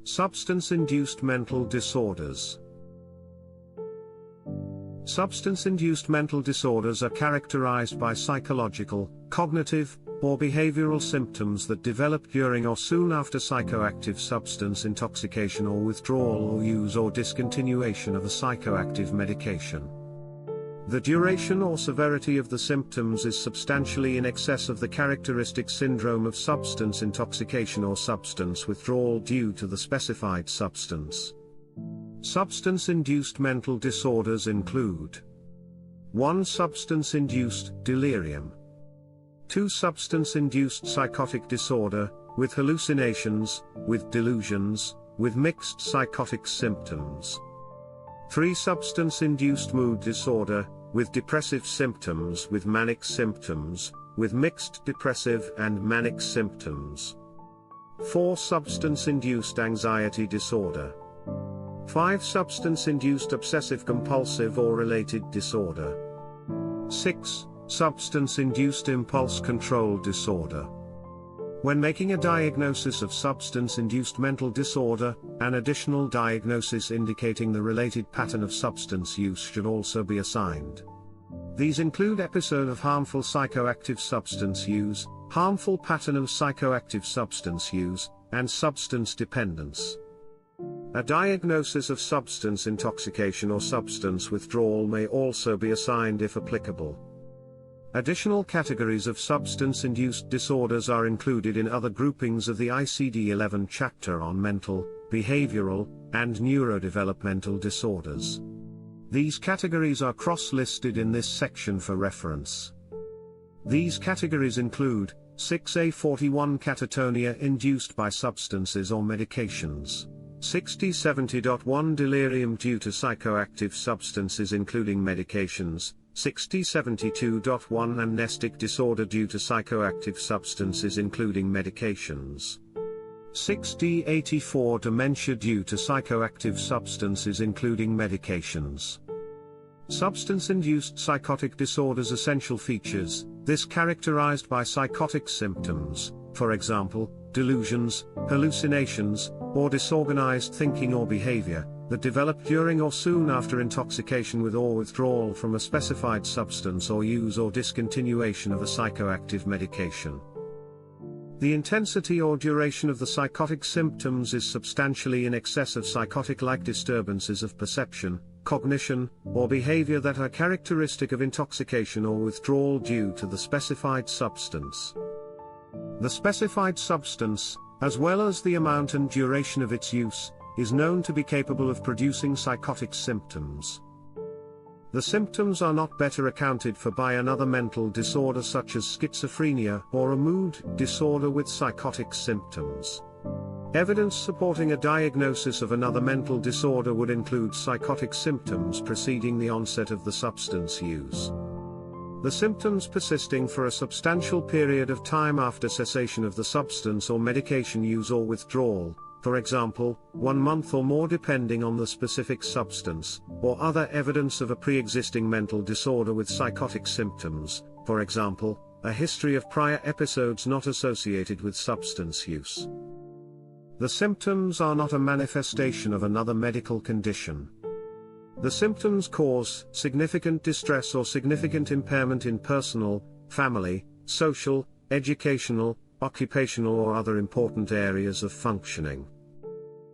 Substance-Induced Mental Disorders. Substance-induced mental disorders are characterized by psychological, cognitive, or behavioral symptoms that develop during or soon after psychoactive substance intoxication or withdrawal or use or discontinuation of a psychoactive medication. The duration or severity of the symptoms is substantially in excess of the characteristic syndrome of substance intoxication or substance withdrawal due to the specified substance. Substance-induced mental disorders include 1. Substance-induced delirium. 2. Substance-induced psychotic disorder, with hallucinations, with delusions, with mixed psychotic symptoms. 3. Substance-induced mood disorder, with depressive symptoms, with manic symptoms, with mixed depressive and manic symptoms. 4. Substance-induced anxiety disorder. 5. Substance-induced obsessive-compulsive or related disorder. 6. Substance-induced impulse control disorder. When making a diagnosis of substance-induced mental disorder, an additional diagnosis indicating the related pattern of substance use should also be assigned. These include episode of harmful psychoactive substance use, harmful pattern of psychoactive substance use, and substance dependence. A diagnosis of substance intoxication or substance withdrawal may also be assigned if applicable. Additional categories of substance-induced disorders are included in other groupings of the ICD-11 chapter on mental, behavioral, and neurodevelopmental disorders. These categories are cross-listed in this section for reference. These categories include 6A41 catatonia induced by substances or medications, 6070.1 delirium due to psychoactive substances including medications, 6072.1 amnestic disorder due to psychoactive substances including medications. 6084 dementia due to psychoactive substances including medications. Substance-induced psychotic disorders essential features, this characterized by psychotic symptoms, for example, delusions, hallucinations, or disorganized thinking or behavior, that develop during or soon after intoxication with or withdrawal from a specified substance or use or discontinuation of a psychoactive medication. The intensity or duration of the psychotic symptoms is substantially in excess of psychotic-like disturbances of perception, cognition, or behavior that are characteristic of intoxication or withdrawal due to the specified substance. The specified substance, as well as the amount and duration of its use, is known to be capable of producing psychotic symptoms. The symptoms are not better accounted for by another mental disorder such as schizophrenia or a mood disorder with psychotic symptoms. Evidence supporting a diagnosis of another mental disorder would include psychotic symptoms preceding the onset of the substance use. The symptoms persisting for a substantial period of time after cessation of the substance or medication use or withdrawal, for example, 1 month or more depending on the specific substance, or other evidence of a pre-existing mental disorder with psychotic symptoms, for example, a history of prior episodes not associated with substance use. The symptoms are not a manifestation of another medical condition. The symptoms cause significant distress or significant impairment in personal, family, social, educational, occupational or other important areas of functioning.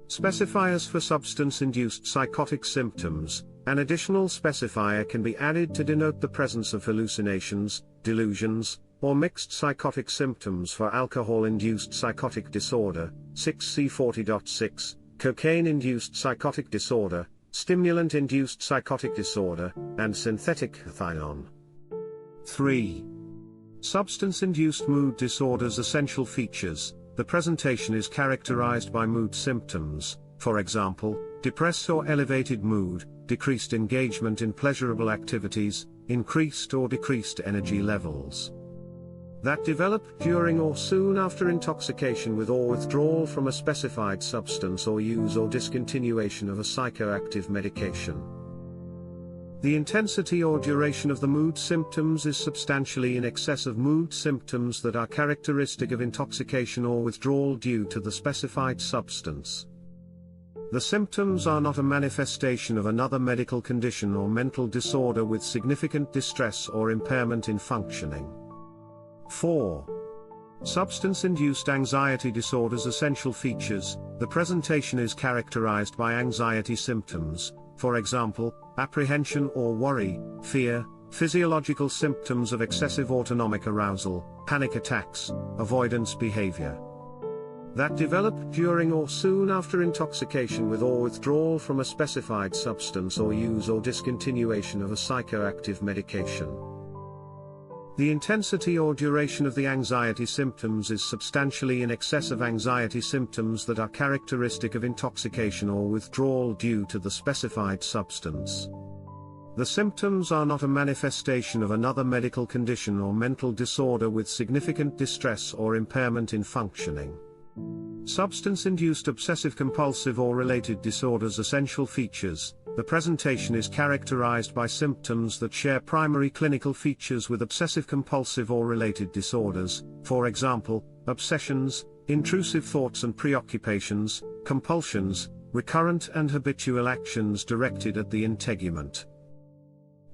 Specifiers for substance-induced psychotic symptoms, an additional specifier can be added to denote the presence of hallucinations, delusions, or mixed psychotic symptoms for alcohol-induced psychotic disorder, 6C40.6, cocaine-induced psychotic disorder, stimulant-induced psychotic disorder, and synthetic methylone. 3. Substance-induced mood disorders essential features, the presentation is characterized by mood symptoms, for example, depressed or elevated mood, decreased engagement in pleasurable activities, increased or decreased energy levels. That develop during or soon after intoxication with or withdrawal from a specified substance or use or discontinuation of a psychoactive medication. The intensity or duration of the mood symptoms is substantially in excess of mood symptoms that are characteristic of intoxication or withdrawal due to the specified substance. The symptoms are not a manifestation of another medical condition or mental disorder with significant distress or impairment in functioning. 4. Substance-induced anxiety disorders. Essential features: the presentation is characterized by anxiety symptoms, for example, apprehension or worry, fear, physiological symptoms of excessive autonomic arousal, panic attacks, avoidance behavior that develop during or soon after intoxication with or withdrawal from a specified substance or use or discontinuation of a psychoactive medication. The intensity or duration of the anxiety symptoms is substantially in excess of anxiety symptoms that are characteristic of intoxication or withdrawal due to the specified substance. The symptoms are not a manifestation of another medical condition or mental disorder with significant distress or impairment in functioning. Substance-induced obsessive-compulsive or related disorders. Essential features: the presentation is characterized by symptoms that share primary clinical features with obsessive-compulsive or related disorders, for example, obsessions, intrusive thoughts and preoccupations, compulsions, recurrent and habitual actions directed at the integument.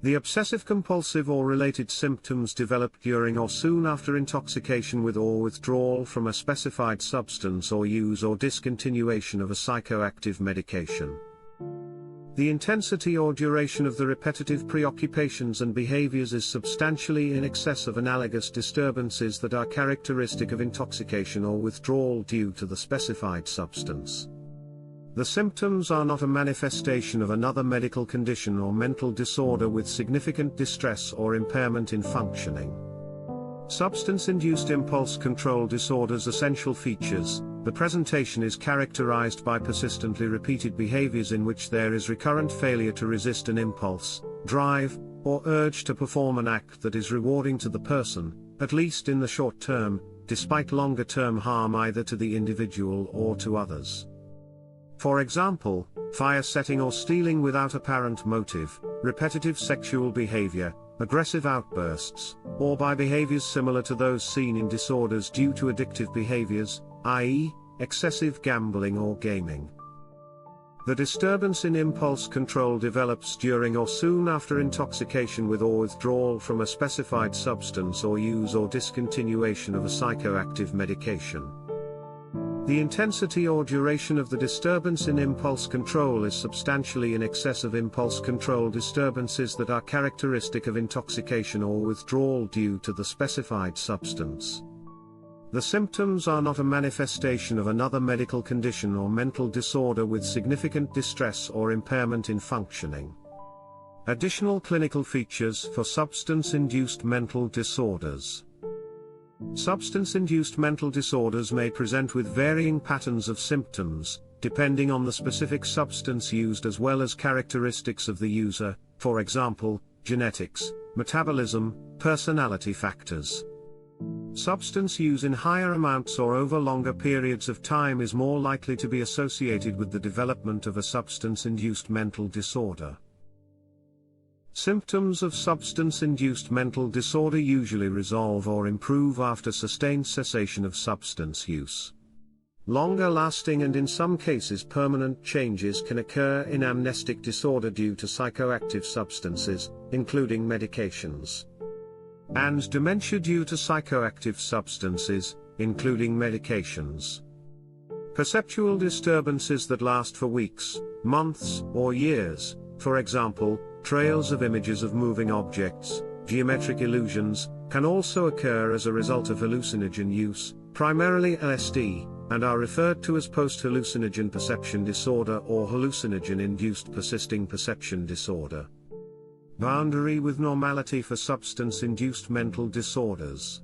The obsessive-compulsive or related symptoms develop during or soon after intoxication with or withdrawal from a specified substance or use or discontinuation of a psychoactive medication. The intensity or duration of the repetitive preoccupations and behaviors is substantially in excess of analogous disturbances that are characteristic of intoxication or withdrawal due to the specified substance. The symptoms are not a manifestation of another medical condition or mental disorder with significant distress or impairment in functioning. Substance-induced impulse control disorders. Essential features: the presentation is characterized by persistently repeated behaviors in which there is recurrent failure to resist an impulse, drive, or urge to perform an act that is rewarding to the person, at least in the short term, despite longer-term harm either to the individual or to others. For example, fire setting or stealing without apparent motive, repetitive sexual behavior, aggressive outbursts, or by behaviors similar to those seen in disorders due to addictive behaviors, i.e., excessive gambling or gaming. The disturbance in impulse control develops during or soon after intoxication with or withdrawal from a specified substance or use or discontinuation of a psychoactive medication. The intensity or duration of the disturbance in impulse control is substantially in excess of impulse control disturbances that are characteristic of intoxication or withdrawal due to the specified substance. The symptoms are not a manifestation of another medical condition or mental disorder with significant distress or impairment in functioning. Additional clinical features for substance-induced mental disorders. Substance-induced mental disorders may present with varying patterns of symptoms, depending on the specific substance used as well as characteristics of the user, for example, genetics, metabolism, personality factors. Substance use in higher amounts or over longer periods of time is more likely to be associated with the development of a substance-induced mental disorder. Symptoms of substance-induced mental disorder usually resolve or improve after sustained cessation of substance use. Longer-lasting and in some cases permanent changes can occur in amnestic disorder due to psychoactive substances, including medications. And dementia due to psychoactive substances, including medications. Perceptual disturbances that last for weeks, months, or years, for example, trails of images of moving objects, geometric illusions, can also occur as a result of hallucinogen use, primarily LSD, and are referred to as post-hallucinogen perception disorder or hallucinogen-induced persisting perception disorder. Boundary with normality for substance-induced mental disorders.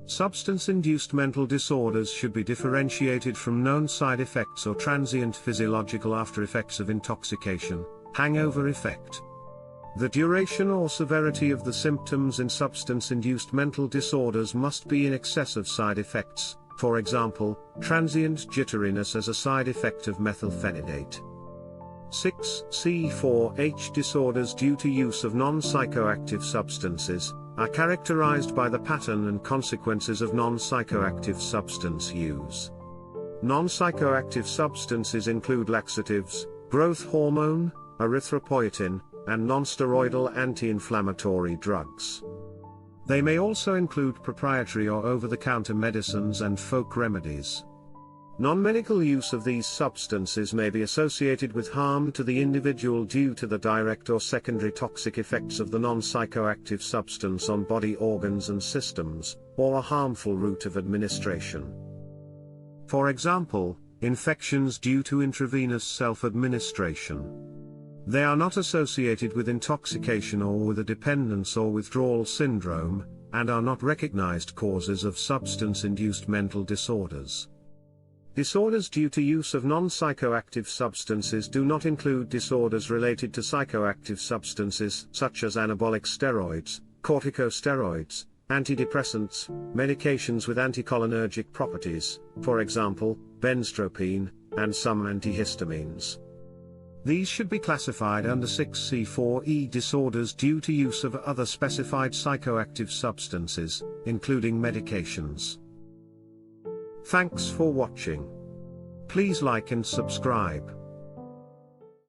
Substance-induced mental disorders should be differentiated from known side effects or transient physiological after-effects of intoxication, hangover effect. The duration or severity of the symptoms in substance-induced mental disorders must be in excess of side effects, for example, transient jitteriness as a side effect of methylphenidate. 6. C4H disorders due to use of non-psychoactive substances are characterized by the pattern and consequences of non-psychoactive substance use. Non-psychoactive substances include laxatives, growth hormone, erythropoietin, and non-steroidal anti-inflammatory drugs. They may also include proprietary or over-the-counter medicines and folk remedies. Non-medical use of these substances may be associated with harm to the individual due to the direct or secondary toxic effects of the non-psychoactive substance on body organs and systems, or a harmful route of administration. For example, infections due to intravenous self-administration. They are not associated with intoxication or with a dependence or withdrawal syndrome, and are not recognized causes of substance-induced mental disorders. Disorders due to use of non-psychoactive substances do not include disorders related to psychoactive substances such as anabolic steroids, corticosteroids, antidepressants, medications with anticholinergic properties, for example, benztropine, and some antihistamines. These should be classified under 6C4E disorders due to use of other specified psychoactive substances, including medications. Thanks for watching. Please like and subscribe.